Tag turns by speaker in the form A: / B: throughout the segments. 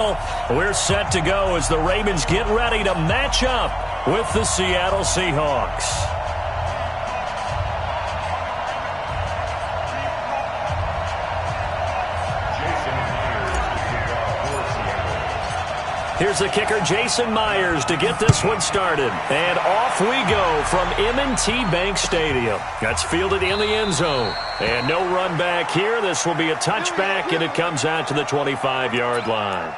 A: We're set to go as the Ravens get ready to match up with the Seattle Seahawks. Here's the kicker, Jason Myers, to get this one started. And off we go from M&T Bank Stadium. That's fielded in the end zone. And no run back here. This will be a touchback, and it comes out to the 25-yard line.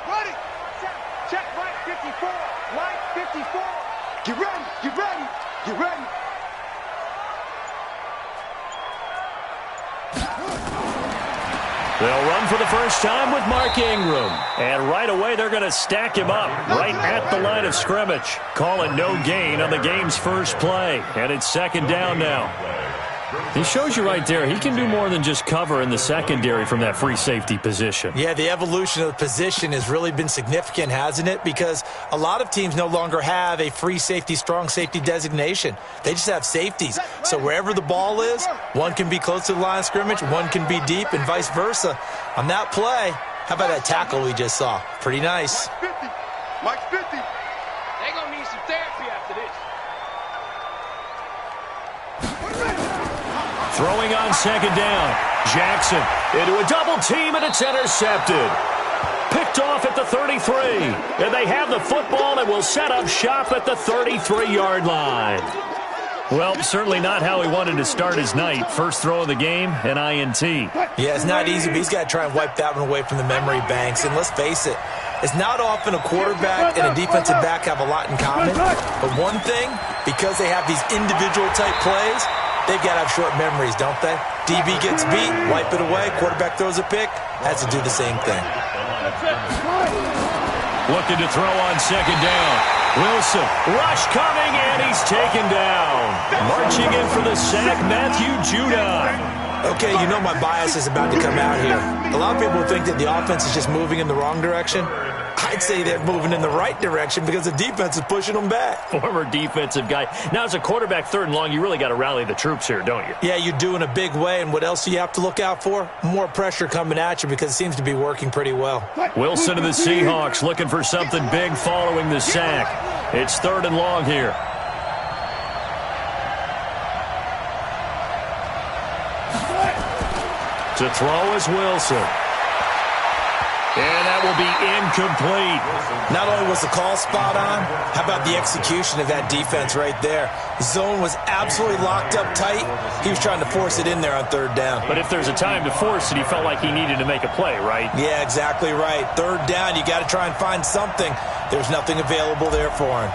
B: Ready. Check right 54. Right 54. Get ready.
A: They'll run for the first time with Mark Ingram. And right away, they're going to stack him up right at the line of scrimmage. Call it no gain on the game's first play. And it's second down now. He shows you right there, he can do more than just cover in the secondary from that free safety position.
C: Yeah, the evolution of the position has really been significant, hasn't it? Because a lot of teams no longer have a free safety, strong safety designation. They just have safeties. So wherever the ball is, one can be close to the line of scrimmage, one can be deep, and vice versa. On that play, how about that tackle we just saw? Pretty nice.
B: Mike's 50. They're going to need some therapy after this.
A: Throwing on second down. Jackson into a double team, and it's intercepted. Picked off at the 33. And they have the football and will set up shop at the 33-yard line. Well, certainly not how he wanted to start his night. First throw of the game, an INT.
C: Yeah, it's not easy, but he's got to try and wipe that one away from the memory banks. And let's face it, it's not often a quarterback and a defensive back have a lot in common. But one thing, because they have these individual type plays, they've got to have short memories, don't they? DB gets beat, wipe it away, quarterback throws a pick, has to do the same thing.
A: Looking to throw on second down. Wilson, rush coming, and he's taken down. Marching in for the sack, Matthew Judon.
C: Okay, you know my bias is about to come out here. A lot of people think that the offense is just moving in the wrong direction. I'd say they're moving in the right direction because the defense is pushing them back.
A: Former defensive guy. Now, as a quarterback, third and long, you really got to rally the troops here, don't you?
C: Yeah, you do in a big way. And what else do you have to look out for? More pressure coming at you because it seems to be working pretty well.
A: Wilson of the Seahawks looking for something big following the sack. It's third and long here. To throw is Wilson. And that will be incomplete.
C: Not only was the call spot on, how about the execution of that defense right there? Zone was absolutely locked up tight. He was trying to force it in there on third down.
A: But if there's a time to force it, he felt like he needed to make a play, right?
C: Yeah, exactly right. Third down, you got to try and find something. There's nothing available there for him.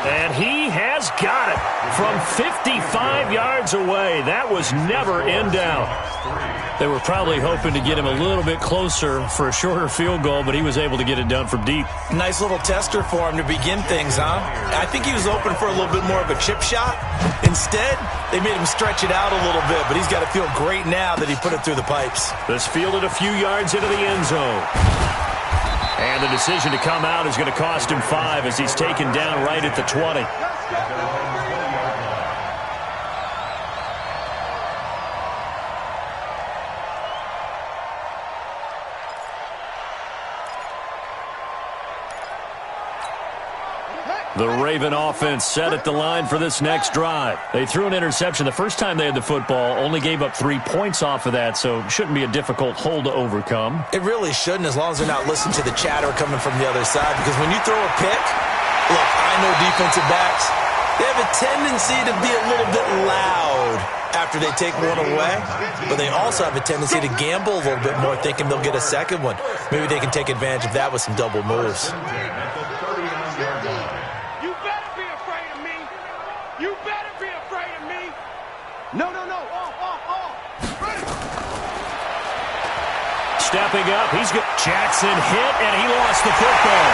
A: And he has got it from 55 yards away. That was never in doubt. They were probably hoping to get him a little bit closer for a shorter field goal, but he was able to get it done from deep.
C: Nice little tester for him to begin things, huh? I think he was open for a little bit more of a chip shot. Instead, they made him stretch it out a little bit, but he's got to feel great now that he put it through the pipes.
A: This fielded a few yards into the end zone. And the decision to come out is going to cost him 5 as he's taken down right at the 20. The Raven offense set at the line for this next drive. They threw an interception the first time they had the football, only gave up 3 points off of that, so shouldn't be a difficult hole to overcome.
C: It really shouldn't, as long as they're not listening to the chatter coming from the other side, because when you throw a pick, look, I know defensive backs, they have a tendency to be a little bit loud after they take one away, but they also have a tendency to gamble a little bit more, thinking they'll get a second one. Maybe they can take advantage of that with some double moves.
B: You better be afraid of me. You better be afraid of me. No. Off. Ready.
A: Stepping up, he's got Jackson hit, and he lost the football.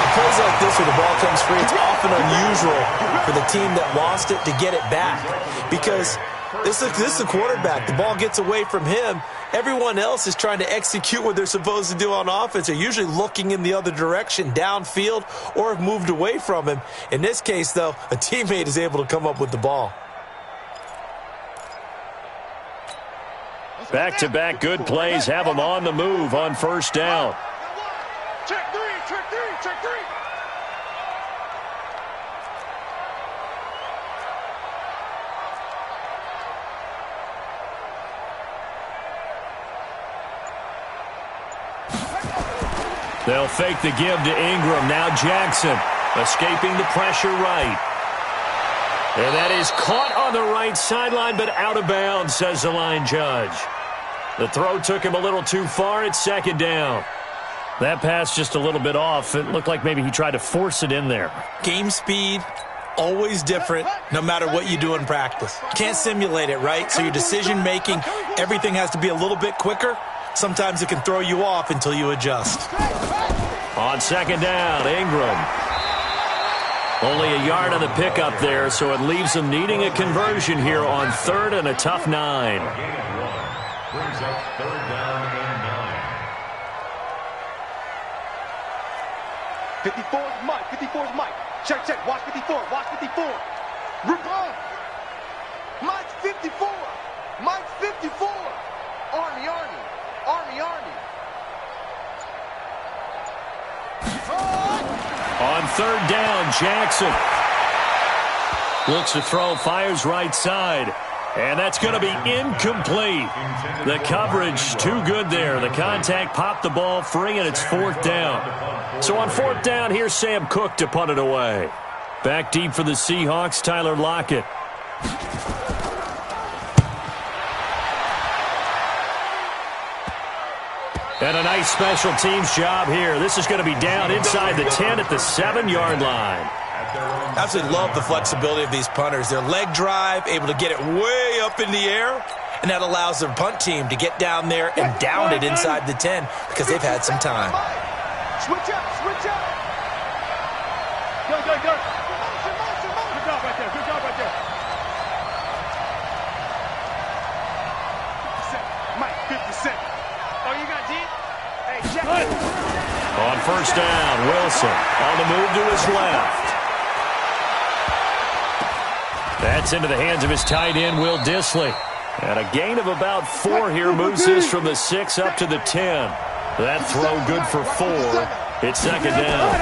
C: In plays like this where the ball comes free, it's often unusual for the team that lost it to get it back. Because this is a quarterback. The ball gets away from him. Everyone else is trying to execute what they're supposed to do on offense. They're usually looking in the other direction, downfield, or have moved away from him. In this case, though, a teammate is able to come up with the ball.
A: Back-to-back good plays have them on the move on first down.
B: Check three.
A: They'll fake the give to Ingram. Now Jackson escaping the pressure right. And that is caught on the right sideline, but out of bounds, says the line judge. The throw took him a little too far. It's second down. That pass just a little bit off. It looked like maybe he tried to force it in there.
C: Game speed, always different, no matter what you do in practice. Can't simulate it, right? So your decision-making, everything has to be a little bit quicker. Sometimes it can throw you off until you adjust.
A: On second down, Ingram. Only a yard on the pickup there, so it leaves them needing a conversion here on third and a tough 9.
D: Brings up third down and 9.
B: 54's Mike. 54's Mike. Check. Watch 54. Rip on. Mike's 54. Mike's 54. Army.
A: On third down, Jackson looks to throw, fires right side. And that's going to be incomplete. The coverage too good there. The contact popped the ball free, and it's fourth down. So on fourth down, here's Sam Cook to punt it away. Back deep for the Seahawks, Tyler Lockett. And a nice special teams job here. This is going to be down inside the 10 at the 7-yard line.
C: Absolutely love the flexibility of these punters. Their leg drive, able to get it way up in the air, and that allows their punt team to get down there and down it inside the 10 because they've had some time.
B: Switch up. Go. Good job right there. Mike, 57. Oh, you got deep? Hey, check it.
A: On first down, Wilson on the move to his left. That's into the hands of his tight end, Will Dissly. And a gain of about 4 here moves this from the 6 up to the 10. That throw good for 4. It's second down.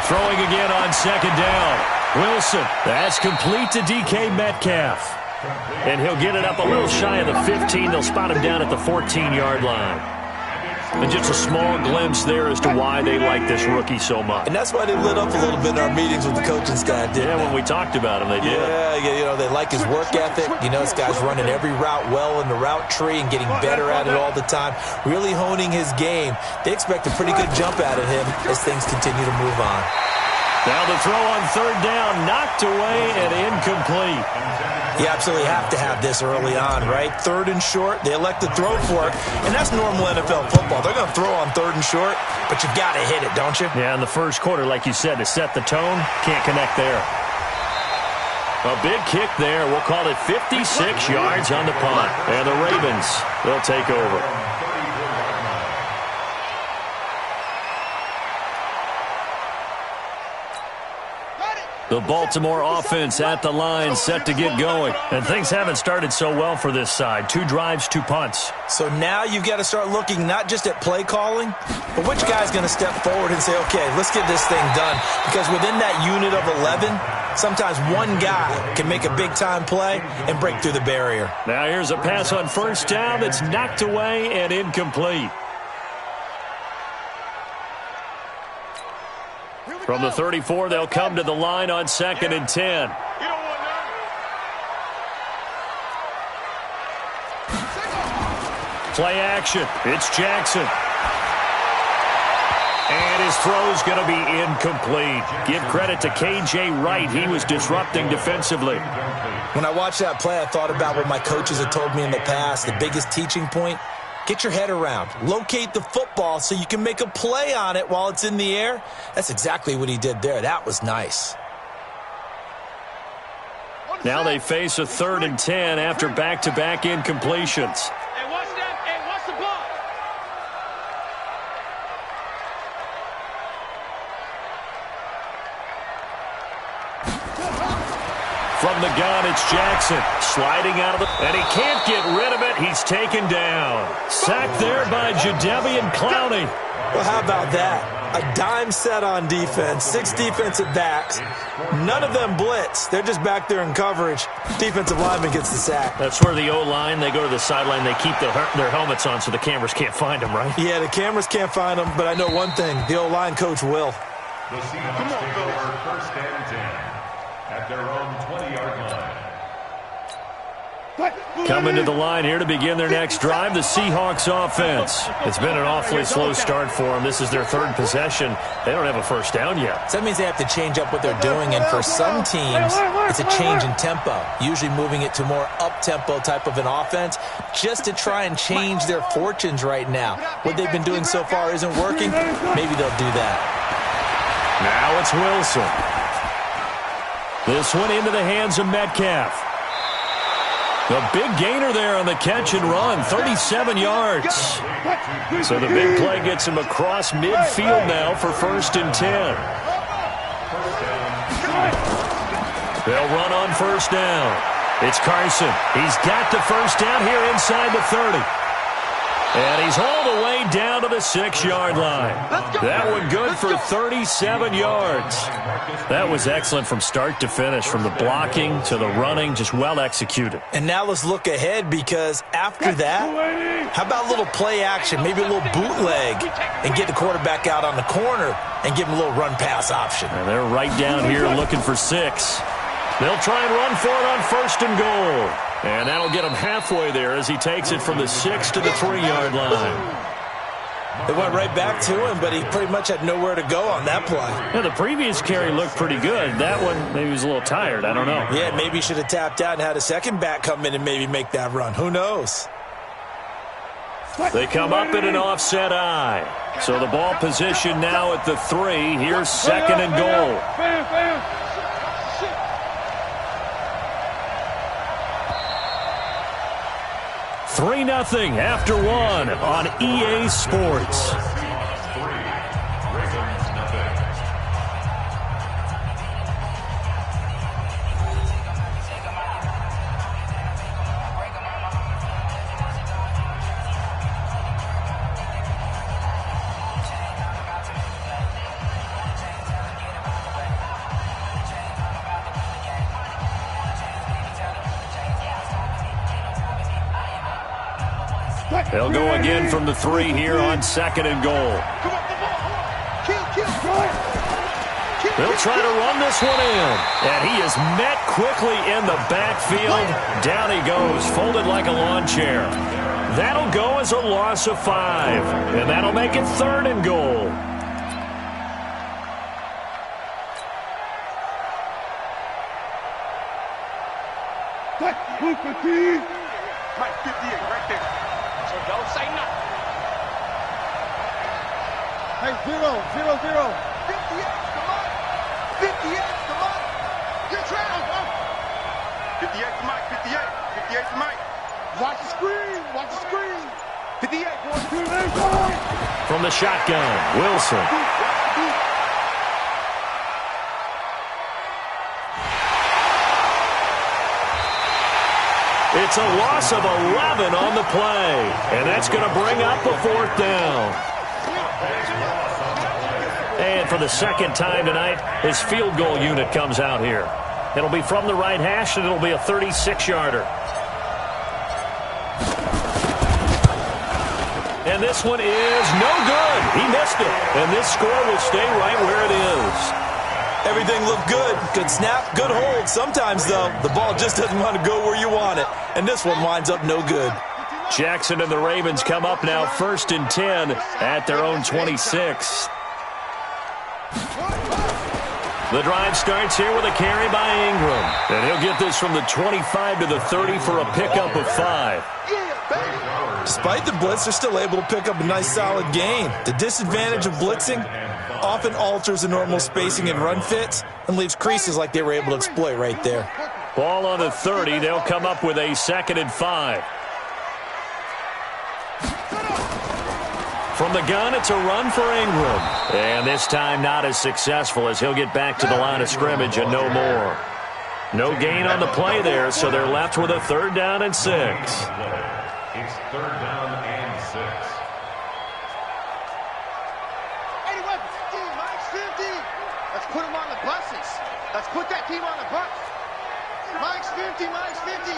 A: Throwing again on second down. Wilson, that's complete to DK Metcalf. And he'll get it up a little shy of the 15. They'll spot him down at the 14-yard line. And just a small glimpse there as to why they like this rookie so much.
C: And that's why they lit up a little bit in our meetings with the coaching staff, didn't they?
A: When we talked about him, they did.
C: Yeah, they like his work ethic. This guy's running every route well in the route tree and getting better at it all the time, really honing his game. They expect a pretty good jump out of him as things continue to move on.
A: Now the throw on third down, knocked away and incomplete.
C: You absolutely have to have this early on, right? Third and short, they elect to throw for it, and that's normal NFL football. They're going to throw on third and short, but you've got to hit it, don't you?
A: Yeah, in the first quarter, like you said, to set the tone, can't connect there. A big kick there. We'll call it 56 yards on the punt. And the Ravens, they'll take over. The Baltimore offense at the line, set to get going. And things haven't started so well for this side. 2 drives, 2 punts.
C: So now you've got to start looking not just at play calling, but which guy's going to step forward and say, okay, let's get this thing done. Because within that unit of 11, sometimes one guy can make a big-time play and break through the barrier.
A: Now here's a pass on first down that's knocked away and incomplete. From the 34, they'll come to the line on 2nd and 10. Play action. It's Jackson. And His throw's going to be incomplete. Give credit to K.J. Wright. He was disrupting defensively.
C: When I watched that play, I thought about what my coaches had told me in the past. The biggest teaching point, get your head around. Locate the football so you can make a play on it while it's in the air. That's exactly what he did there. That was nice.
A: Now they face a 3rd and 10 after back-to-back incompletions.
B: Hey, watch that. Hey, watch the ball.
A: From the gun, it's Jackson. Sliding out of the... And he can't get rid of it. He's taken down. Sacked there by Jadeveon Clowney.
C: Well, how about that? A dime set on defense, 6 defensive backs. None of them blitz. They're just back there in coverage. Defensive lineman gets the sack.
A: That's where the O-line, they go to the sideline, they keep their helmets on so the cameras can't find them, right?
C: Yeah, the cameras can't find them, but I know one thing. The O-line coach will.
D: The Seahawks take over 1st and 10 at their own 20-yard line.
A: Coming to the line here to begin their next drive, the Seahawks offense. It's been an awfully slow start for them. This is their 3rd possession. They don't have a 1st down yet.
C: So that means they have to change up what they're doing, and for some teams, it's a change in tempo, usually moving it to more up-tempo type of an offense just to try and change their fortunes right now. What they've been doing so far isn't working. Maybe they'll do that.
A: Now it's Wilson. This one into the hands of Metcalf. The big gainer there on the catch and run, 37 yards. So the big play gets him across midfield now for 1st and 10. They'll run on 1st down. It's Carson. He's got the 1st down here inside the 30. And he's all the way down to the 6-yard line. That one good for 37 yards. That was excellent from start to finish, from the blocking to the running, just well executed.
C: And now let's look ahead, because after that, how about a little play action, maybe a little bootleg, and get the quarterback out on the corner and give him a little run-pass option.
A: And they're right down here looking for 6. They'll try and run for it on 1st and goal. And that'll get him halfway there as he takes it from the 6 to the 3-yard line.
C: They went right back to him, but he pretty much had nowhere to go on that play.
A: Yeah, the previous carry looked pretty good. That one, maybe he was a little tired. I don't know.
C: Yeah, maybe he should have tapped out and had a second back come in and maybe make that run. Who knows?
A: They come up in an offset eye. So the ball position now at the 3. Here's 2nd and goal. 3-0 after 1 on EA Sports. They'll go again from the 3 here on 2nd and goal. They'll try to run this one in. And he is met quickly in the backfield. Down he goes, folded like a lawn chair. That'll go as a loss of 5. And that'll make it 3rd and goal.
B: Right, 58, right there. So don't say nothing. Hey, 0, 0, 0. 58, come on. 58, come on. Get trailed, bro. 58 for Mike, 58. 58 for Mike. Watch the screen, watch the screen. 58, boy.
A: From the shotgun, Wilson. It's a loss of 11 on the play, and that's going to bring up a 4th down. And for the 2nd time tonight, his field goal unit comes out here. It'll be from the right hash, and it'll be a 36-yarder. And this one is no good. He missed it, and this score will stay right where it is.
C: Everything looked good. Good snap, good hold. Sometimes, though, the ball just doesn't want to go where you want it. And this one winds up no good.
A: Jackson and the Ravens come up now 1st and 10 at their own 26. The drive starts here with a carry by Ingram. And he'll get this from the 25 to the 30 for a pickup of 5.
C: Despite the blitz, they're still able to pick up a nice solid gain. The disadvantage of blitzing often alters the normal spacing and run fits and leaves creases like they were able to exploit right there.
A: Ball on the 30. They'll come up with a 2nd and 5. From the gun, it's a run for Ingram. And this time not as successful as he'll get back to the line of scrimmage and no more. No gain on the play there, so they're left with a 3rd down and 6.
D: It's 3rd down and 6.
B: 81, 50, minus 50. Let's put them on the buses. Let's put that team on the bus. Minus 50, minus 50.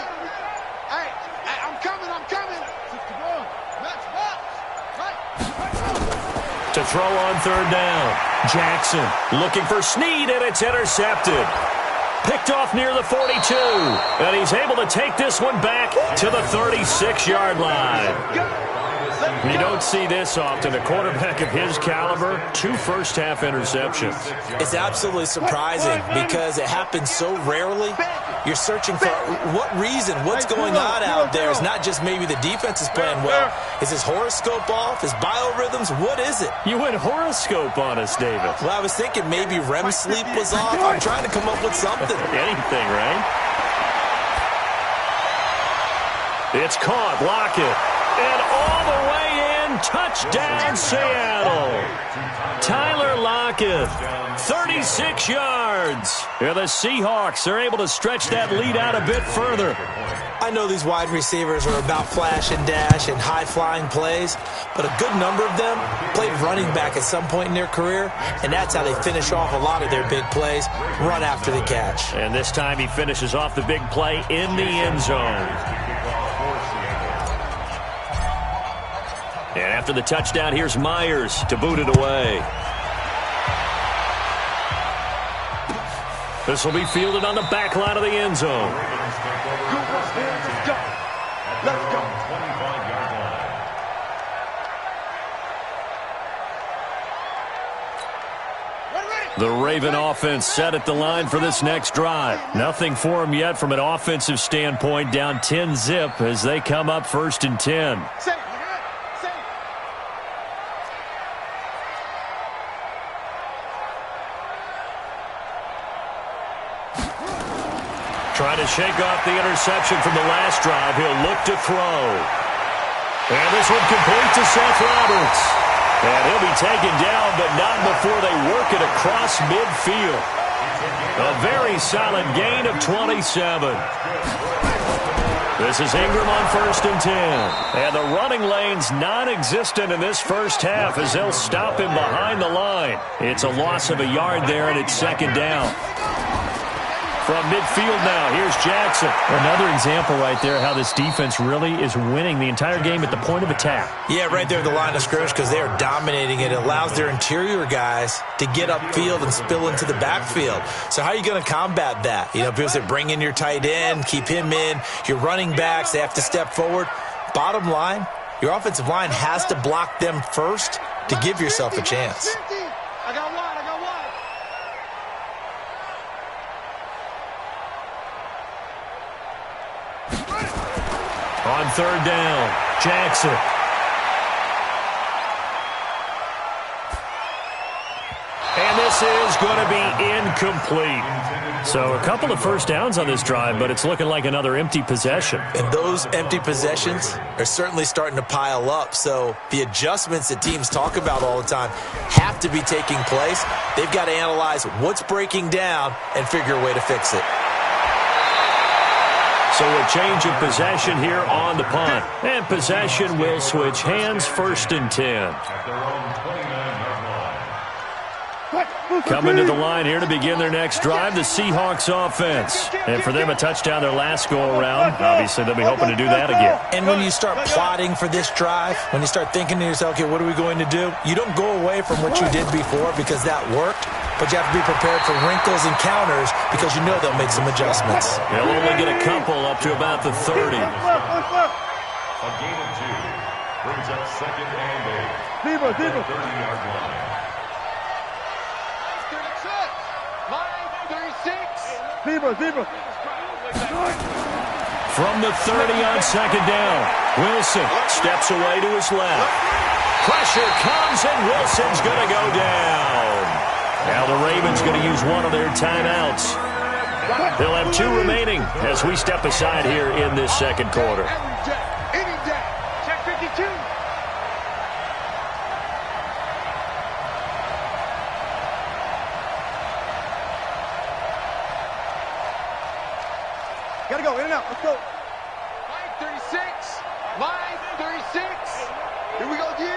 B: Hey, I'm coming. Let's walk.
A: To throw on 3rd down. Jackson looking for Snead, and it's intercepted. Picked off near the 42. And he's able to take this one back to the 36-yard line. You don't see this often. A quarterback of his caliber, 2 first-half interceptions.
C: It's absolutely surprising because it happens so rarely. You're searching for what reason, what's going on out there. It's not just maybe the defense is playing well. Is his horoscope off? His biorhythms? What is it?
A: You went horoscope on us, David.
C: Well, I was thinking maybe REM sleep was off. I'm trying to come up with something.
A: Anything, right? It's caught. Lockett. And all the way in. Touchdown, Seattle. Tyler Lockett. 36 yards. And the Seahawks are able to stretch that lead out a bit further.
C: I know these wide receivers are about flash and dash and high-flying plays, but a good number of them played running back at some point in their career, and that's how they finish off a lot of their big plays, run after the catch.
A: And this time he finishes off the big play in the end zone. And after the touchdown, here's Myers to boot it away. This will be fielded on the back line of the end zone.
B: Let's go.
A: The Raven offense set at the line for this next drive. Nothing for them yet from an offensive standpoint. Down 10-zip as they come up 1st and 10. Trying to shake off the interception from the last drive. He'll look to throw. And this one complete to Seth Roberts. And he'll be taken down, but not before they work it across midfield. A very solid gain of 27. This is Ingram on 1st and 10. And the running lane's non-existent in this first half as they'll stop him behind the line. It's a loss of a yard there, and it's 2nd down. From midfield now, here's Jackson.
E: Another example right there how this defense really is winning the entire game at the point of attack.
C: Yeah, right there at the line of scrimmage because they are dominating it. It allows their interior guys to get upfield and spill into the backfield. So how are you going to combat that? You know, people say bring in your tight end, keep him in. Your running backs, they have to step forward. Bottom line, your offensive line has to block them first to give yourself a chance.
B: I got one.
A: On 3rd down, Jackson. And this is going to be incomplete.
E: So a couple of first downs on this drive, but it's looking like another empty possession.
C: And those empty possessions are certainly starting to pile up. So the adjustments that teams talk about all the time have to be taking place. They've got to analyze what's breaking down and figure a way to fix it.
A: So a change of possession here on the punt. And possession will switch hands 1st and 10. Coming to the line here to begin their next drive, the Seahawks offense. And for them, a touchdown their last go-around. Obviously, they'll be hoping to do that again.
C: And when you start plotting for this drive, when you start thinking to yourself, okay, what are we going to do? You don't go away from what you did before because that worked, but you have to be prepared for wrinkles and counters because you know they'll make some adjustments.
A: They'll only get a couple up to about the 30.
D: A gain of 2 brings up 2nd and 8. 30-yard line.
B: Zebra.
A: From the 30 on second down, Wilson steps away to his left. Pressure comes, and Wilson's going to go down. Now the Ravens going to use one of their timeouts. They'll have 2 remaining as we step aside here in this second quarter.
B: Check 52. Gotta go, in and out, let's go. Line 36, line 36. Here we go, G.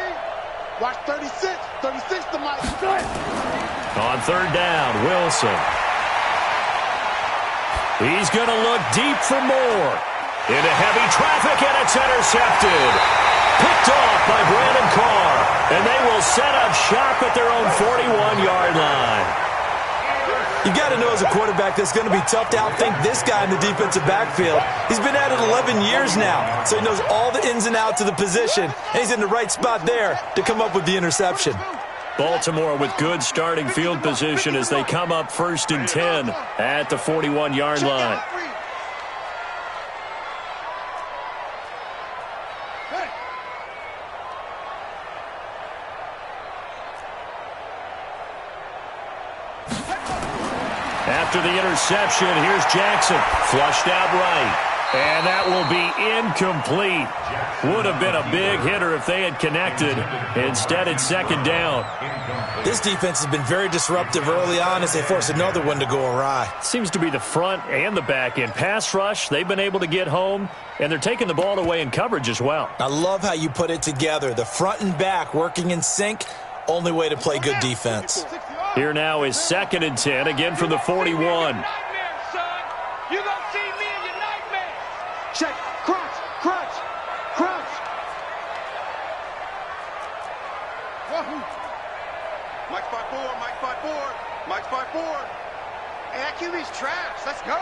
B: Watch 36 to Mike.
A: On third down, Wilson. He's going to look deep for more. Into heavy traffic, and it's intercepted. Picked off by Brandon Carr, and they will set up shop at their own 41-yard line.
C: You got to know as a quarterback that's going to be tough to outthink this guy in the defensive backfield. He's been at it 11 years now, so he knows all the ins and outs of the position, and he's in the right spot there to come up with the interception.
A: Baltimore with good starting field position as they come up 1st and 10 at the 41-yard line. After the interception, here's Jackson, flushed out right. And that will be incomplete. Would have been a big hitter if they had connected. Instead, it's second down.
C: This defense has been very disruptive early on as they force another one to go awry.
A: Seems to be the front and the back end. Pass rush, they've been able to get home, and they're taking the ball away in coverage as well.
C: I love how you put it together. The front and back working in sync, only way to play good defense.
A: Here now is 2nd and 10, again from the 41.
B: You gonna see me in your nightmare. Check, crunch. Mike 5-4. Hey, that QB's trash. Let's go.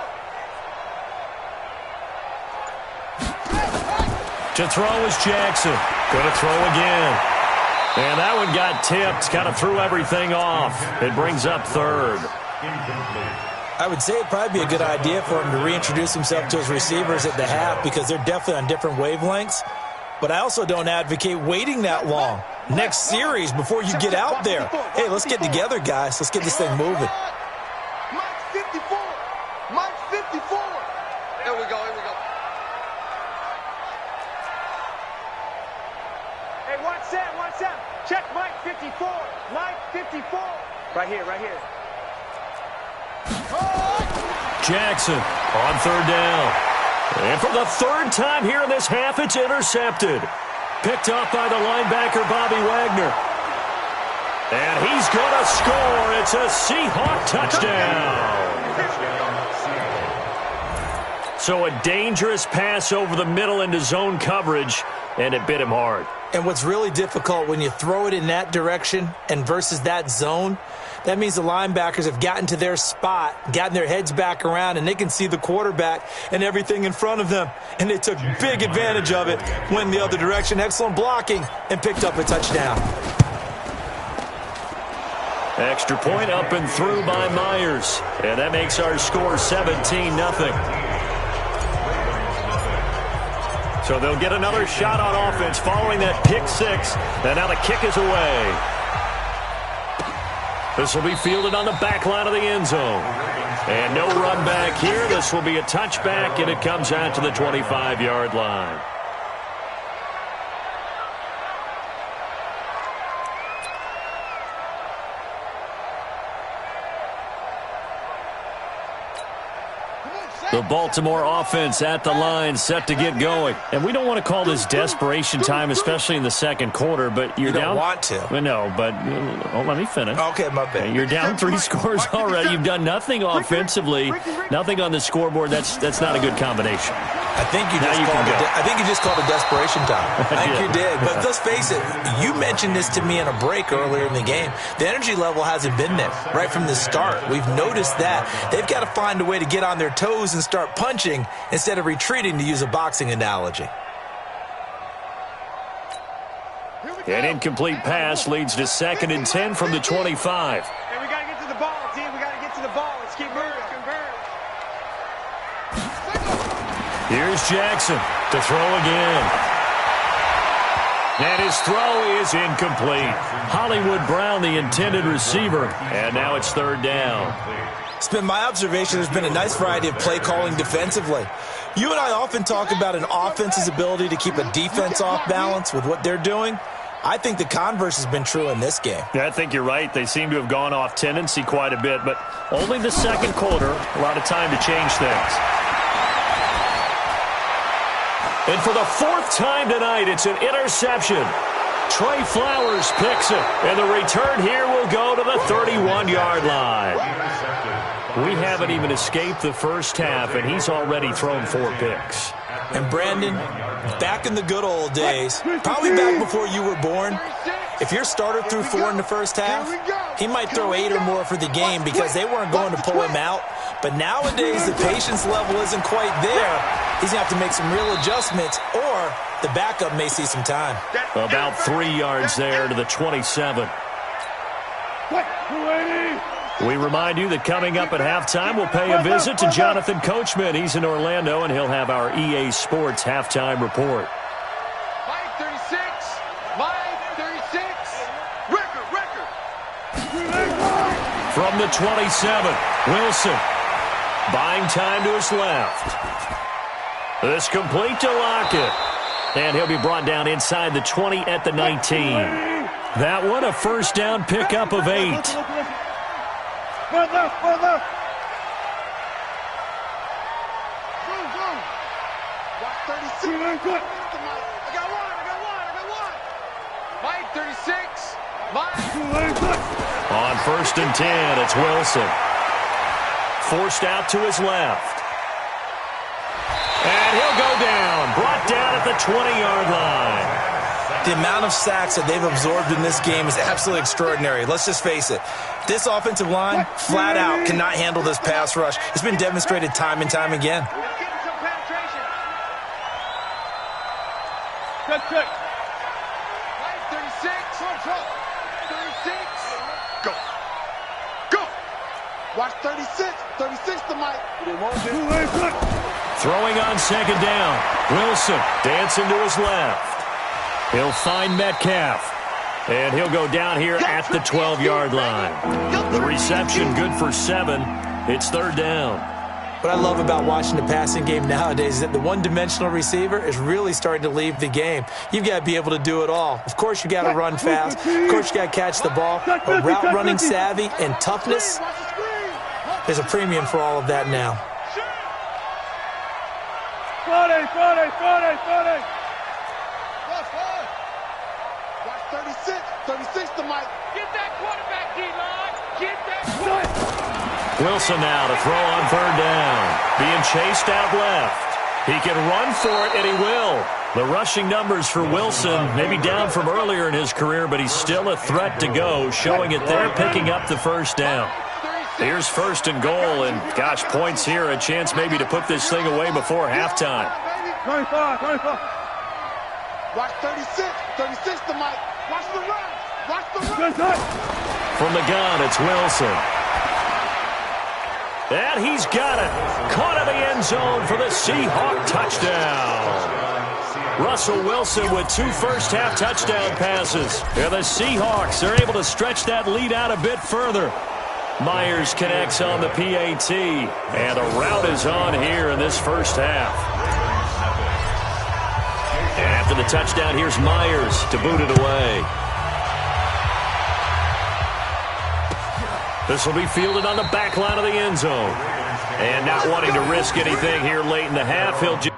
A: To throw is Jackson. Going to throw again. And that one got tipped, kind of threw everything off. It brings up 3rd.
C: I would say it'd probably be a good idea for him to reintroduce himself to his receivers at the half because they're definitely on different wavelengths. But I also don't advocate waiting that long. Next series before you get out there. Hey, let's get together, guys. Let's get this thing moving.
B: Mike 54. Here we go. Hey, watch that. Check Mike 54. Right here.
A: Jackson on 3rd down. And for the 3rd time here in this half, it's intercepted. Picked off by the linebacker, Bobby Wagner. And he's going to score. It's a Seahawk touchdown. So a dangerous pass over the middle into zone coverage, and it bit him hard.
C: And what's really difficult when you throw it in that direction and versus that zone, that means the linebackers have gotten to their spot, gotten their heads back around, and they can see the quarterback and everything in front of them. And they took big advantage of it, went the other direction, excellent blocking, and picked up a touchdown.
A: Extra point up and through by Myers. And that makes our score 17-0. So they'll get another shot on offense following that pick 6. And now the kick is away. This will be fielded on the back line of the end zone. And no run back here. This will be a touchback, and it comes out to the 25-yard line. The Baltimore offense at the line, set to get going. And we don't want to call this desperation time, especially in the second quarter, but you're down.
C: You don't want to.
A: No, but let me finish.
C: Okay, my bad.
A: You're down 3 scores already. You've done nothing offensively, nothing on the scoreboard. That's not a good combination.
C: I think you just called it desperation time. I think you did. But let's face it, you mentioned this to me in a break earlier in the game. The energy level hasn't been there right from the start. We've noticed that. They've got to find a way to get on their toes and start punching instead of retreating, to use a boxing analogy.
A: An incomplete pass leads to 2nd and 10 from the 25.
B: Hey, we got to get to the ball, team. We got to get to the ball. Let's keep moving.
A: Here's Jackson to throw again. And his throw is incomplete. Hollywood Brown, the intended receiver. And now it's third down.
C: It's been my observation there's been a nice variety of play calling defensively. You and I often talk about an offense's ability to keep a defense off balance with what they're doing. I think the converse has been true in this game.
E: Yeah, I think you're right. They seem to have gone off tendency quite a bit, but only the second quarter, a lot of time to change things.
A: And for the fourth time tonight, it's an interception. Trey Flowers picks it, and the return here will go to the 31-yard line. We haven't even escaped the first half, and he's already thrown 4 picks.
C: And Brandon, back in the good old days, probably back before you were born, if your starter threw 4 in the first half, he might throw 8 or more for the game because they weren't going to pull him out. But nowadays, the patience level isn't quite there. He's going to have to make some real adjustments, or the backup may see some time.
A: About 3 yards there to the 27. We remind you that coming up at halftime, we'll pay a visit to Jonathan Coachman. He's in Orlando, and he'll have our EA Sports halftime report.
B: 536, 536, record.
A: From the 27, Wilson. Buying time to his left. This complete to Lockett. And he'll be brought down inside the 20 at the 19. That one, a first down pickup of 8.
B: Further. Watch 36. I got one. 536.
A: On first and 10, it's Wilson. Forced out to his left. And he'll go down. Brought down at the 20-yard line.
C: The amount of sacks that they've absorbed in this game is absolutely extraordinary. Let's just face it. This offensive line, flat out, cannot handle this pass rush. It's been demonstrated time and time again.
B: Check. 536. 36. Go. Watch 36. 36 to Mike.
A: Throwing on second down. Wilson dancing to his left. He'll find Metcalf. And he'll go down here at the 12-yard line. The reception good for 7. It's third down.
C: What I love about watching the passing game nowadays is that the one-dimensional receiver is really starting to leave the game. You've got to be able to do it all. Of course, you got to run fast. Of course, you got to catch the ball. But route running savvy and toughness, there's a premium for all of that now.
B: Friday. Watch 36. 36 to Mike. Get that quarterback, D-line. Get that quarterback.
A: Wilson now to throw on third down. Being chased out left. He can run for it, and he will. The rushing numbers for Wilson may be down from earlier in his career, but he's still a threat to go, showing it there, picking up the first down. Here's first and goal, and gosh, points here, a chance maybe to put this thing away before halftime.
B: 25. Watch 36. 36 to Mike. Watch the run.
A: From the gun, it's Wilson. And he's got it. Caught in the end zone for the Seahawk touchdown. Russell Wilson with 2 first-half touchdown passes. And the Seahawks are able to stretch that lead out a bit further. Myers connects on the PAT. And a rout is on here in this first half. And after the touchdown, here's Myers to boot it away. This will be fielded on the back line of the end zone. And not wanting to risk anything here late in the half, he'll just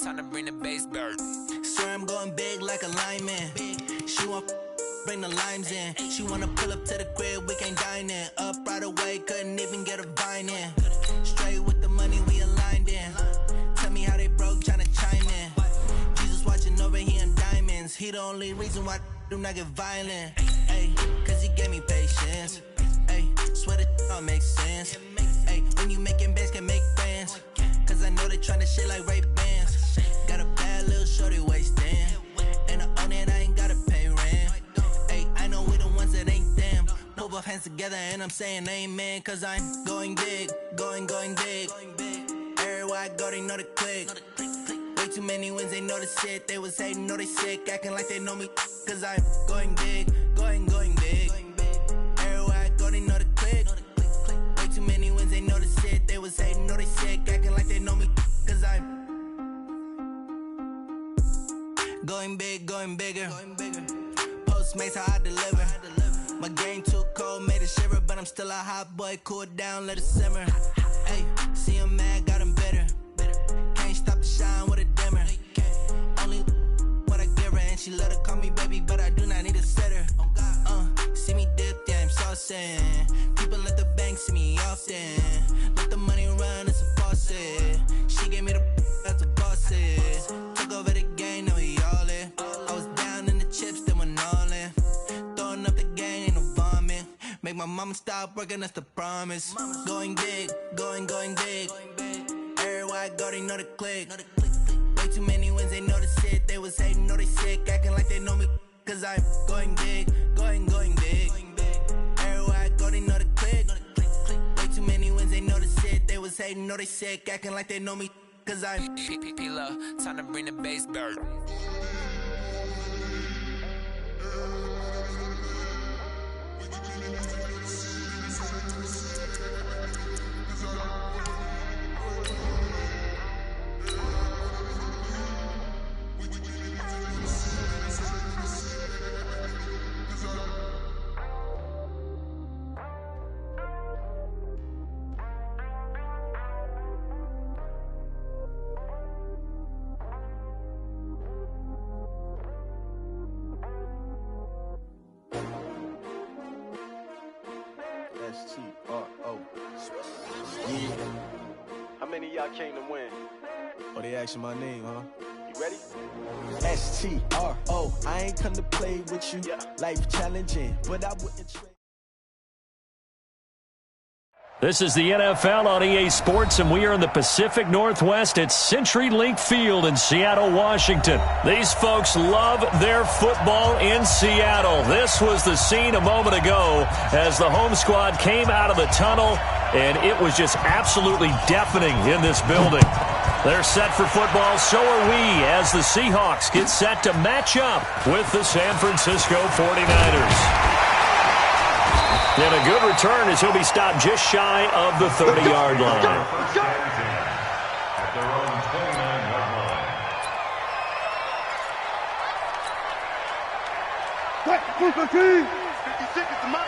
F: Time to bring the bass bird.
G: Swear I'm going big like a lineman. She want bring the limes in. She wanna pull up to the crib, we can't dine in. Up right away, couldn't even get a vine in. Straight with the money we aligned in. Tell me how they broke, tryna chime in. Jesus watching over here in diamonds. He the only reason why I do not get violent. Ay, cause he gave me patience. Ay, swear that all makes sense. Ay, when you making bands, can make friends. Cause I know they tryna shit like Ray-Bans. Got a bad little shorty wasting. And I own it, I ain't gotta pay rent. Ay, I know we the ones that ain't them. Pull both hands together and I'm saying amen. Cause I'm going big, going big. Everywhere I go, they know the click. Way too many wins, they know the shit. They was hating, know they sick, acting like they know me. Cause I'm going big, going big. Everywhere I go, they know the click. Way too many wins, they know the shit. They was hating, know they sick, acting like they know me. Cause I'm going big, going bigger. Postmates how I deliver. My game too cold, made it shiver. But I'm still a hot boy, cool it down, let it simmer. Hey, see him mad, got him bitter. Can't stop the shine with a dimmer. Only what I give her, and she let her call me baby, but I do not need a sitter. See me dip, yeah, I'm saucing. People let the bank see me often. Let the money run, it's a faucet. She gave me the that's a bosses. Took over the game, now we all in. I was down in the chips, then went all in. Throwing up the gang, ain't no vomit. Make my mama stop working, that's the promise. Going big, going big. Everywhere I go, they know the click. Way too many wins, they know the shit. They was hating, know they sick, acting like they know me. Cause I'm going big, going big. Everywhere I go, they know the click. Way too many wins, they know the shit. They was hating, know they sick, acting like they know me. Cause I'm
F: time to bring the bass bird.
H: S-T-R-O. Yeah. How many of y'all came to win? Oh, they asking my name, huh? You ready? S-T-R-O. I ain't come to play with you. Yeah. Life challenging, but I wouldn't trade.
A: This is the NFL on EA Sports, and we are in the Pacific Northwest at CenturyLink Field in Seattle, Washington. These folks love their football in Seattle. This was the scene a moment ago as the home squad came out of the tunnel, and it was just absolutely deafening in this building. They're set for football, so are we, as the Seahawks get set to match up with the San Francisco 49ers. And a good return as he'll be stopped just shy of the 30-yard line.
D: At their own 29-yard line.
B: Quick, move the team. 56 is the mic.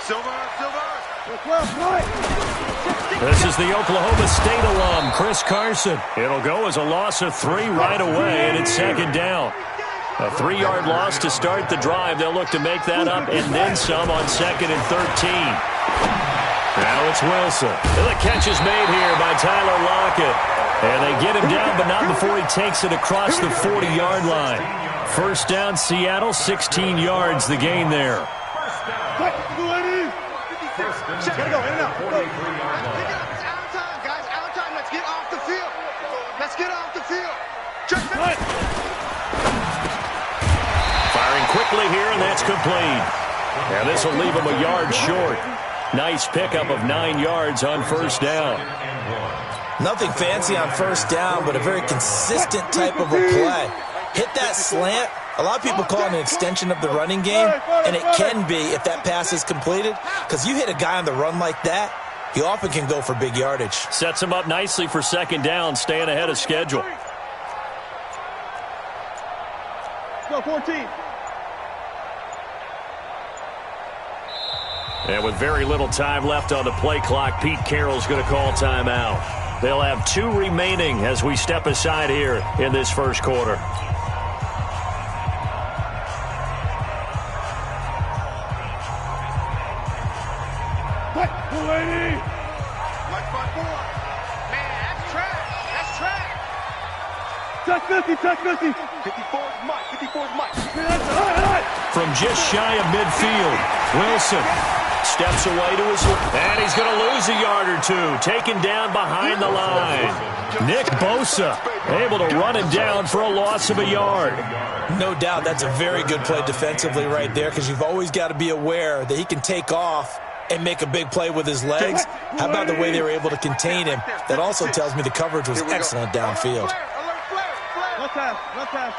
B: Silver.
A: This is the Oklahoma State alum, Chris Carson. It'll go as a loss of 3 right away, and it's second down. A 3-yard loss to start the drive. They'll look to make that up and then some on 2nd and 13. Now it's Wilson. The catch is made here by Tyler Lockett. And they get him down, but not before he takes it across the 40-yard line. First down, Seattle, 16 yards the gain there.
B: Gotta go, in and out. Go. It's out of time, guys. Out of time. Let's get off the field. Let's get off the field. Check that.
A: Firing quickly here, and that's complete. And this will leave him a yard short. Nice pickup of 9 yards on first down.
C: Nothing fancy on first down, but a very consistent type of a play. Hit that slant. A lot of people call it an extension of the running game, and it can be if that pass is completed, because you hit a guy on the run like that, he often can go for big yardage.
A: Sets him up nicely for second down, staying ahead of schedule.
B: Go, 14.
A: And with very little time left on the play clock, Pete Carroll's going to call timeout. They'll have 2 remaining as we step aside here in this first quarter.
B: Touch 50. 54's Mike. 54's Mike.
A: From just shy of midfield, Wilson steps away to his left. And he's going to lose a yard or 2. Taken down behind the line. Nick Bosa able to run him down for a loss of a yard.
C: No doubt that's a very good play defensively right there, because you've always got to be aware that he can take off and make a big play with his legs. How about the way they were able to contain him? That also tells me the coverage was excellent downfield.
B: Left half.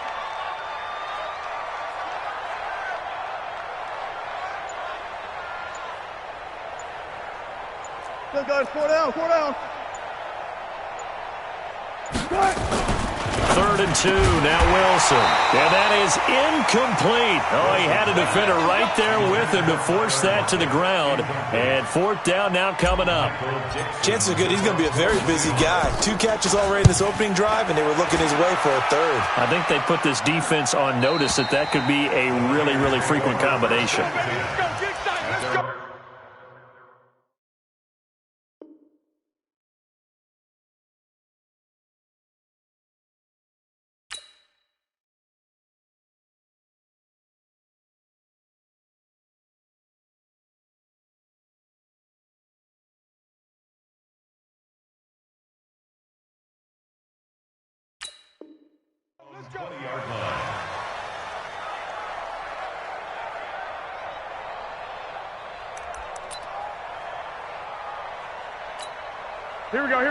B: Go, guys, 4 down.
A: 3rd and 2, now Wilson. And that is incomplete. Oh, he had a defender right there with him to force that to the ground. And 4th down now coming up.
C: Chances are good he's going to be a very busy guy. 2 catches already in this opening drive, and they were looking his way for a 3rd.
A: I think they put this defense on notice that could be a really, really frequent combination.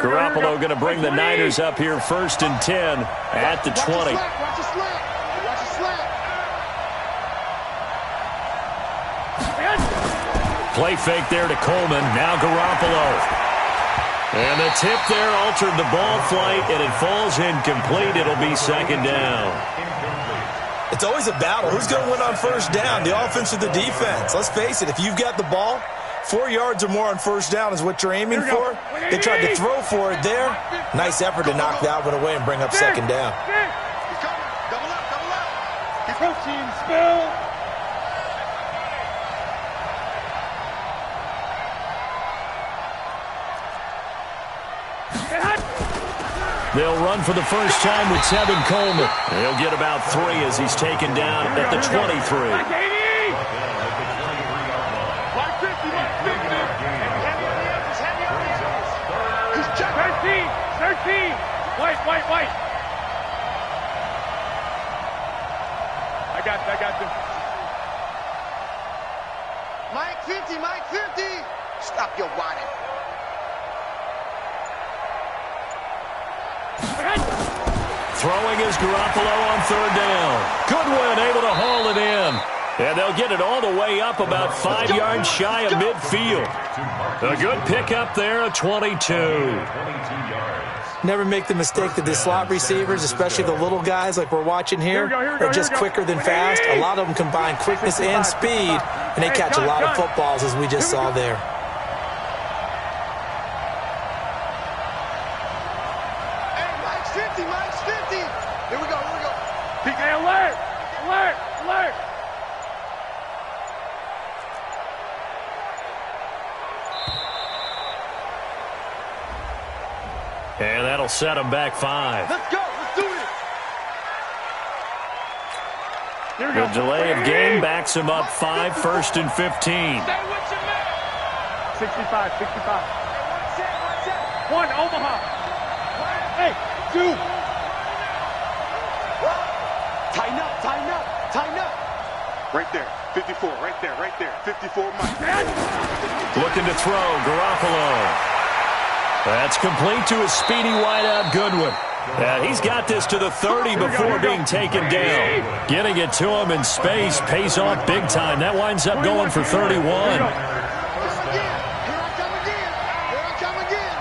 A: Garoppolo going to bring the Niners up here 1st and 10 at the 20.
B: Watch the slap.
A: Play fake there to Coleman. Now Garoppolo. And the tip there altered the ball flight, and it falls incomplete. It'll be 2nd down.
C: It's always a battle. Who's going to win on 1st down, the offense or the defense? Let's face it, if you've got the ball, 4 yards or more on 1st down is what you're aiming for. They tried to throw for it there. Nice effort to knock that one away and bring up 2nd down.
B: Double up. Protein spill.
A: They'll run for the first time with Tevin Coleman. He'll get about 3 as he's taken down at the 23.
B: White. I got this. Mike 50. Stop your whining.
A: Throwing is Garoppolo on 3rd down. Goodwin able to haul it in. And they'll get it all the way up about 5 yards shy of midfield. A good pickup there at 22.
C: Never make the mistake that the slot receivers, especially the little guys like we're watching here, are just quicker than fast. A lot of them combine quickness and speed, and they catch a lot of footballs, as we just saw there.
B: Hey, Mike's 50. Here we go. Hey, alert.
A: And that'll set him back 5.
B: Let's go. Let's do it.
A: The delay of game backs him up 5, 1st and 15.
B: Stay with your man. 65. 1, Omaha. Hey, 2. Tighten up. Right there. 54. Right there. 54, Mike.
A: Looking to throw, Garoppolo. That's complete to a speedy wideout Goodwin. He's got this to the 30 before being taken down. Getting it to him in space pays off big time. That winds up going for 31.
B: Here I come again.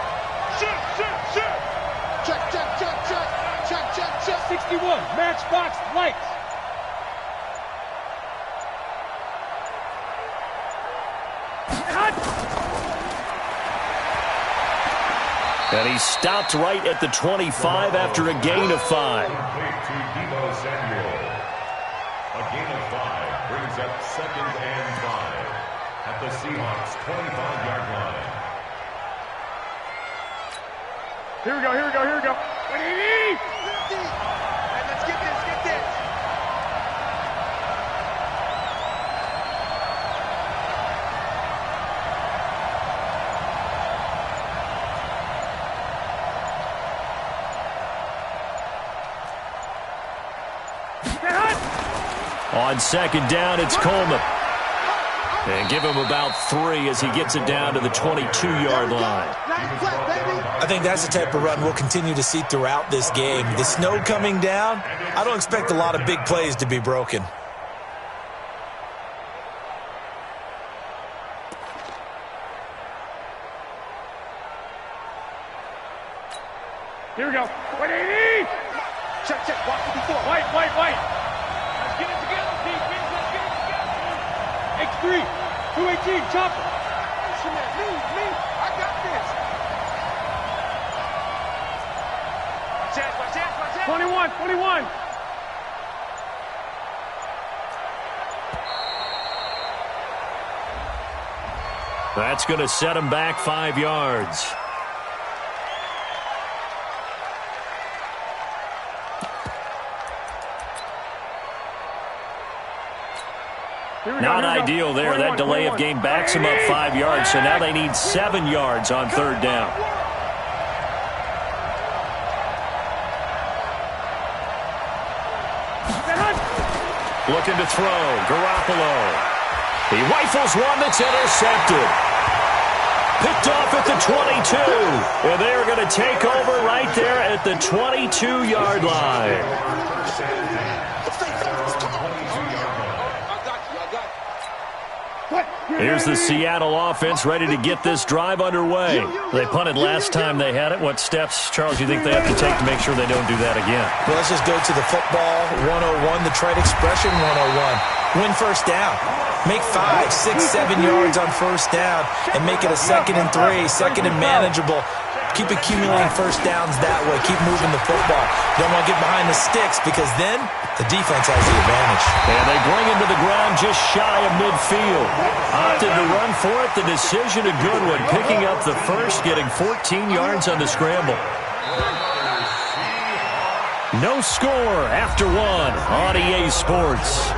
B: Check. 61. Matchbox lights.
A: And he stopped right at the 25 after a gain of 5.
D: A gain of 5 brings up 2nd and 5 at the Seahawks' 25-yard line.
B: Here we go. Let's get this.
A: On 2nd down, it's Coleman. And give him about 3 as he gets it down to the 22-yard line.
C: I think that's the type of run we'll continue to see throughout this game. The snow coming down, I don't expect a lot of big plays to be broken.
B: Here we go. 180. Check. Watch it before. White. Let's get it together, defense. Let's get it together. X3. 218. Chopper. Me. I got this. Watch out. 21.
A: That's going to set him back 5 yards. Not ideal there. That delay of game backs him up 5 yards, so now they need 7 yards on 3rd down. Looking to throw. Garoppolo. He rifles one that's intercepted. Picked off at the 22. And they're going to take over right there at the 22-yard line. Here's the Seattle offense ready to get this drive underway. They punted last time they had it. What steps, Charles, do you think they have to take to make sure they don't do that again?
C: Well, let's just go to the football 101, the trade expression 101. Win 1st down. Make 5, 6, 7 yards on 1st down and make it a 2nd and 3, 2nd and manageable. Keep accumulating 1st downs that way. Keep moving the football. Don't want to get behind the sticks because then the defense has the advantage.
A: And they bring him to the ground just shy of midfield. Opted to run for it. The decision a good one. Picking up the 1st, getting 14 yards on the scramble. No score after 1 on EA Sports.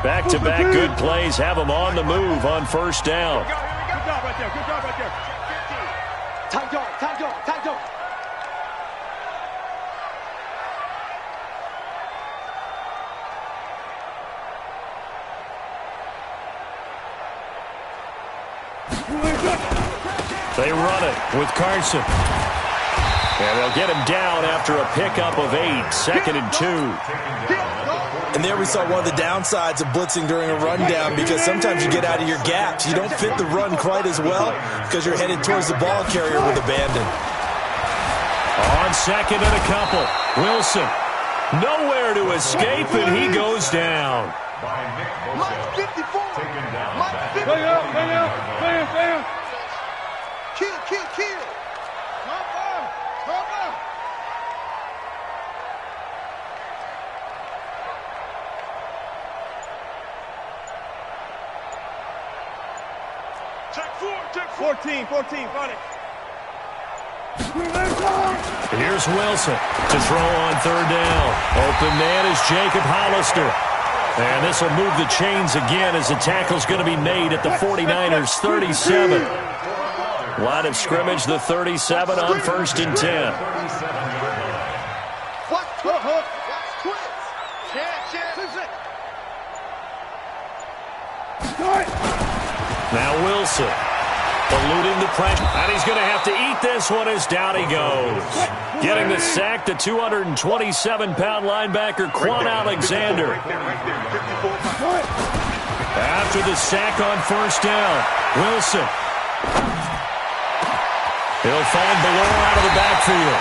A: Back-to-back good plays have them on the move on 1st down.
B: Good job right there. Tight dog.
A: They run it with Carson. And they'll get him down after a pickup of 8, 2nd and 2.
C: And there we saw one of the downsides of blitzing during a rundown because sometimes you get out of your gaps. You don't fit the run quite as well because you're headed towards the ball carrier with abandon.
A: On 2nd and a couple. Wilson nowhere to escape, and he goes down.
B: Mike 54. Play out. Kill. Come on. Check 14, got it.
A: Here's Wilson to throw on 3rd down. Open man is Jacob Hollister. And this will move the chains again as the tackle's going to be made at the 49ers' 37. Line of scrimmage, the 37 on 1st and 10. Now Wilson eluding the pressure. And he's going to have to eat this one as down he goes. Getting the sack, the 227-pound linebacker, Quan Alexander. After the sack on 1st down, Wilson. He'll find Belor out of the backfield.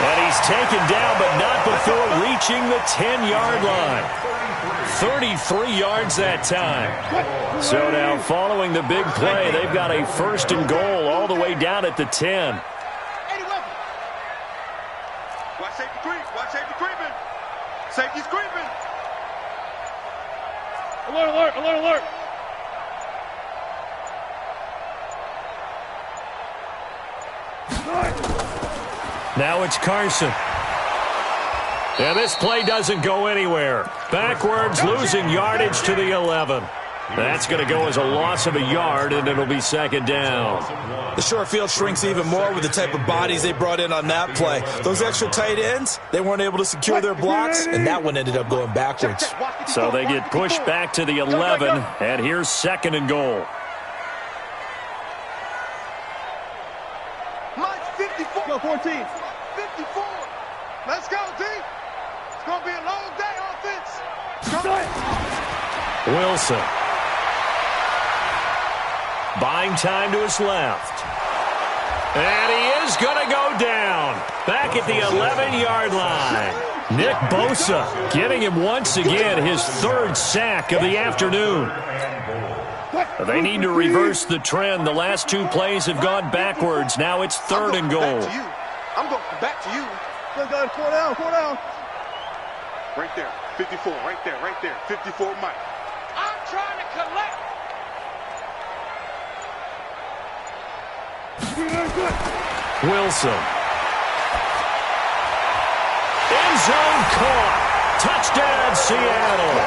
A: And he's taken down, but not before reaching the 10-yard line. 33 yards that time. So now following the big play, they've got a first and goal all the way down at the 10.
B: Watch safety creep. Watch safety creeping. Safety's creeping. Alert, alert, alert, alert.
A: Now it's Carson. And this play doesn't go anywhere. Backwards, losing yardage to the 11. That's going to go as a loss of a yard, and it'll be second down.
C: The short field shrinks even more with the type of bodies they brought in on that play. Those extra tight ends, they weren't able to secure their blocks, and that one ended up going backwards.
A: So they get pushed back to the 11, and here's second and goal.
B: Mike, 54. Go, 14. 54. Let's go, D. It's going to be a long day, offense.
A: Wilson. Buying time to his left. And he is going to go down. Back at the 11-yard line. Nick Bosa getting him once again his third sack of the afternoon. They need to reverse the trend. The last two plays have gone backwards. Now it's third and goal.
B: I'm going back to you. Go down, 4 down, 4 down. Right there, 54, right there, 54, Mike. I'm trying to collect.
A: Wilson. End zone caught. Touchdown, Seattle.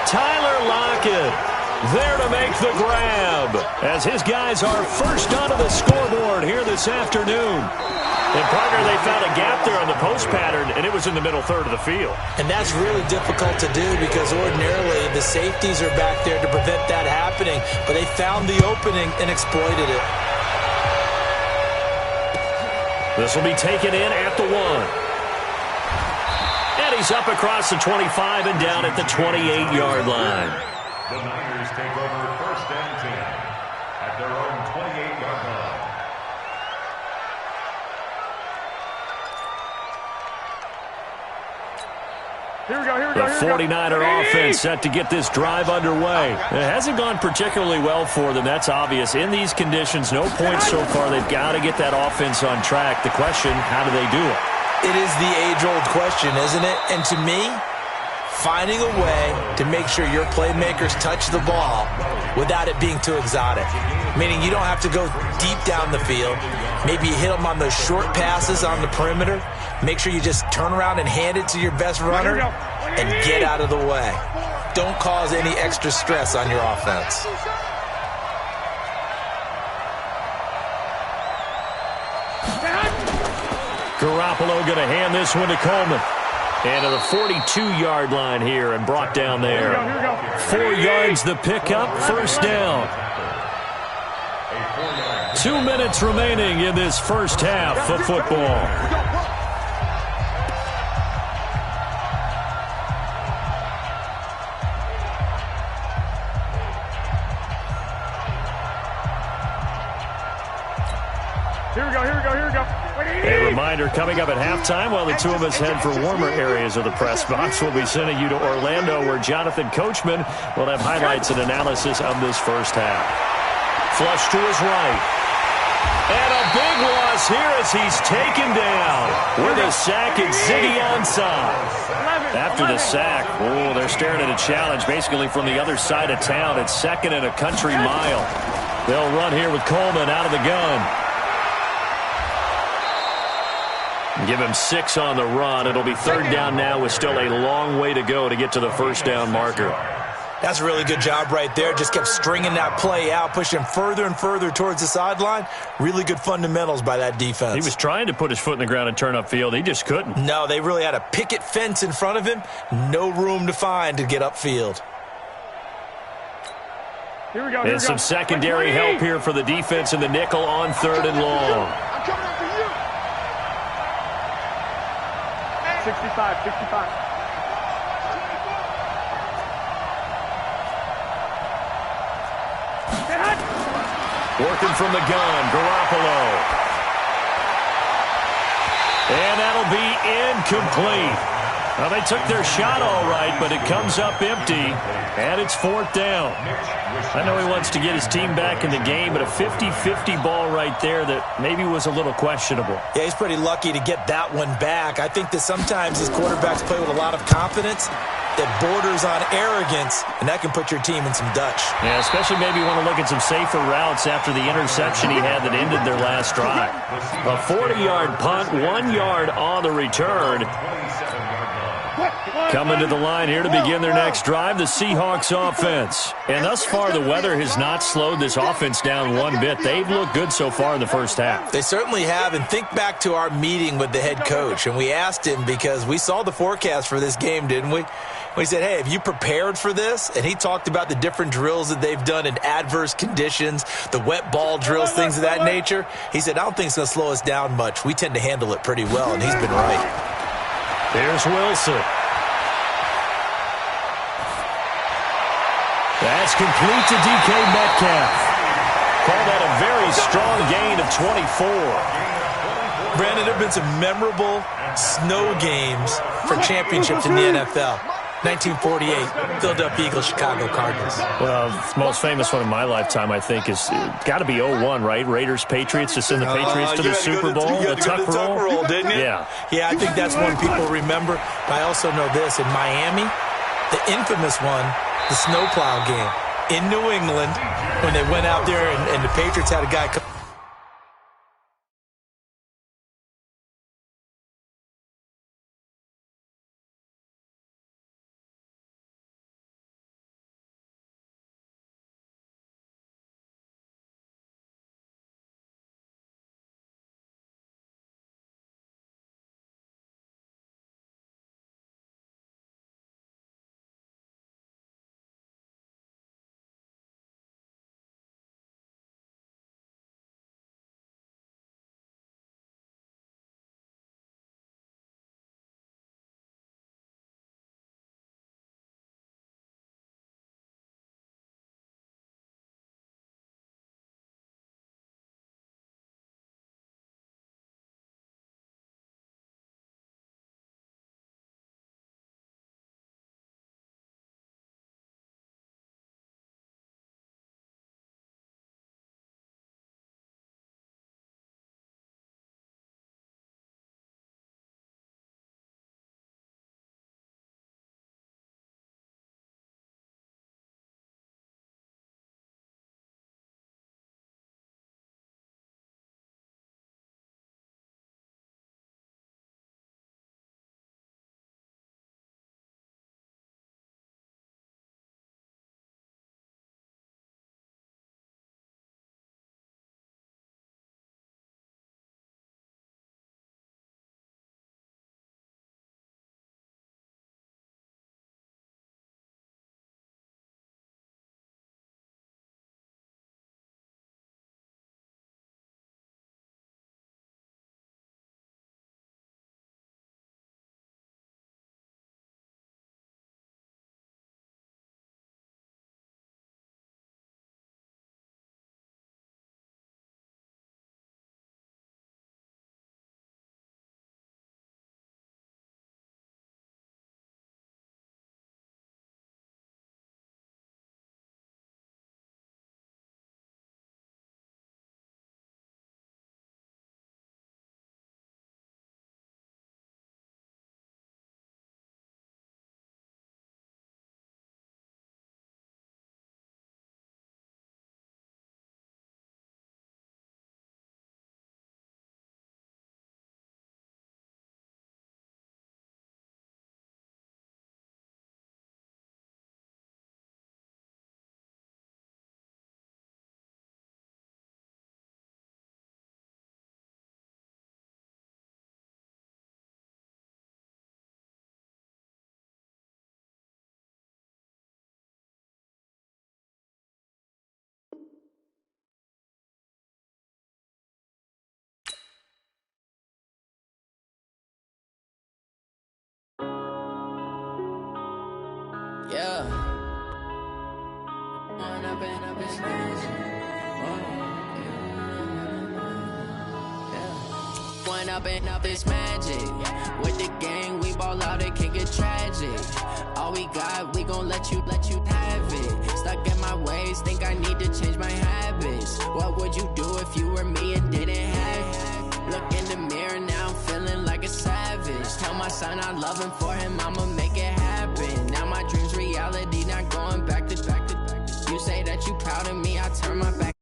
A: Tyler Lockett there to make the grab as his guys are first onto the scoreboard here this afternoon. And, Parker, they found a gap there on the post pattern, and it was in the middle third of the field.
C: And that's really difficult to do because ordinarily the safeties are back there to prevent that happening. But they found the opening and exploited it.
A: This will be taken in at the 1. And he's up across the 25 and down at the 28-yard line.
D: The Niners take over first and 10 at their own 28-yard line.
B: Here we go, here we
A: The
B: go, here we go.
A: 49er offense set to get this drive underway. It hasn't gone particularly well for them, that's obvious. In these conditions, no points so far. They've got to get that offense on track. The question, how do they do it?
C: It is the age-old question, isn't it? And to me, finding a way to make sure your playmakers touch the ball without it being too exotic. Meaning you don't have to go deep down the field. Maybe you hit them on those short passes on the perimeter. Make sure you just turn around and hand it to your best runner and get out of the way. Don't cause any extra stress on your offense.
A: Garoppolo going to hand this one to Coleman. And to the 42-yard line here and brought down there. 4 yards the pickup, first down. 2 minutes remaining in this first half of football.
B: Here we go, here we go, here we go.
A: A reminder coming up at halftime while the two of us head for warmer areas of the press box. We'll be sending you to Orlando where Jonathan Coachman will have highlights and analysis of this first half. Flush to his right. And a big loss here as he's taken down with a sack at Ziggy Ansah. After the sack, they're staring at a challenge basically from the other side of town. It's second and a country mile. They'll run here with Coleman out of the gun. Give him 6 on the run. It'll be third down now with still a long way to go to get to the first down marker.
C: That's a really good job right there. Just kept stringing that play out, pushing further and further towards the sideline. Really good fundamentals by that defense.
A: He was trying to put his foot in the ground and turn upfield. He just couldn't.
C: No, they really had a picket fence in front of him. No room to find to get upfield.
B: Here we go,
A: and some secondary help here for the defense in the nickel on third and long.
B: I'm coming up for you. 65, 65.
A: Working from the gun, Garoppolo. And that'll be incomplete. Well, they took their shot all right, but it comes up empty, and it's 4th down. I know he wants to get his team back in the game, but a 50-50 ball right there that maybe was a little questionable.
C: Yeah, he's pretty lucky to get that one back. I think that sometimes these quarterbacks play with a lot of confidence that borders on arrogance, and that can put your team in some Dutch.
A: Yeah, especially maybe want to look at some safer routes after the interception he had that ended their last drive. A 40-yard punt, 1 yard on the return. Coming to the line here to begin their next drive, the Seahawks offense. And thus far, the weather has not slowed this offense down one bit. They've looked good so far in the first half.
C: They certainly have, and think back to our meeting with the head coach, and we asked him because we saw the forecast for this game, didn't we? We said, hey, have you prepared for this? And he talked about the different drills that they've done in adverse conditions, the wet ball drills, things of that nature. He said, I don't think it's going to slow us down much. We tend to handle it pretty well, and he's been right.
A: Here's Wilson. That's complete to DK Metcalf. Call that a very strong gain of 24.
C: Brandon, there have been some memorable snow games for championships in the NFL. 1948, Philadelphia Eagles, Chicago Cardinals.
A: Well, the most famous one in my lifetime, I think, is got to be 01, right? Raiders, Patriots, to send the Patriots to the Super Bowl.
C: The tuck roll, didn't you?
A: Yeah.
C: Yeah, I think that's one people remember. But I also know this. In Miami, the infamous one, the snowplow game in New England, when they went out there and the Patriots had a guy come.
I: Yeah. When up this magic. With the gang, we ball out, it can get tragic. All we got, we gon' let you have it. Stuck in my ways, think I need to change my habits. What would you do if you were me and didn't have it? Look in the mirror, now I'm feeling like a savage. Tell my son I love him, for him I'ma make it happen. Now my dream's reality, not going back to. You say that you proud of me, I turn my back.